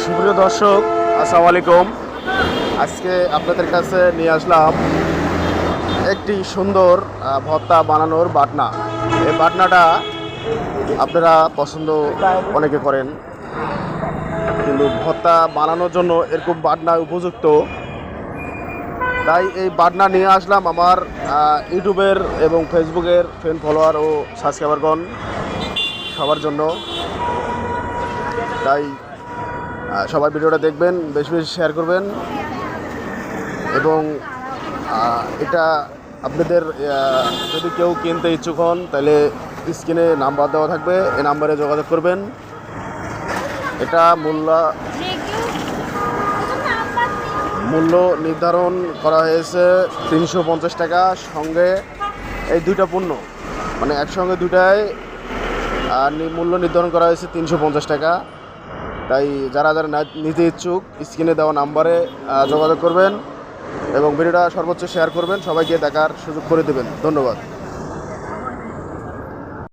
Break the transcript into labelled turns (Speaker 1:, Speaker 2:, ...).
Speaker 1: সুপ্রিয় দর্শক, আসসালামু আলাইকুম। আজকে আপনাদের কাছে নিয়ে আসলাম একটি সুন্দর ভর্তা বানানোর বাটনা। এই বাটনাটা আপনারা পছন্দ অনেকে করেন, কিন্তু ভর্তা বানানোর জন্য এরকম বাটনা উপযুক্ত। তাই এই বাটনা নিয়ে আসলাম আমার ইউটিউবের এবং ফেসবুকের ফ্রেন্ড ফলোয়ার ও সাবস্ক্রাইবারগণ সবার জন্য। তাই সবাই ভিডিওটা দেখবেন, বেশি বেশি শেয়ার করবেন এবং এটা আপনাদের যদি কেউ কিনতে ইচ্ছুক হন তাহলে স্ক্রিনে নাম্বার দেওয়া থাকবে, এই নাম্বারে যোগাযোগ করবেন। এটা মূল্য নির্ধারণ করা হয়েছে 350 টাকা। সঙ্গে এই দুইটা পণ্য মানে একসঙ্গে দুটায় মূল্য নির্ধারণ করা হয়েছে 350 টাকা। তাই যারা যারা নিতে ইচ্ছুক স্ক্রিনে দেওয়া নাম্বারে যোগাযোগ করবেন এবং ভিডিওটা সর্বোচ্চ শেয়ার করবেন, সবাইকে দেখার সুযোগ করে দেবেন। ধন্যবাদ।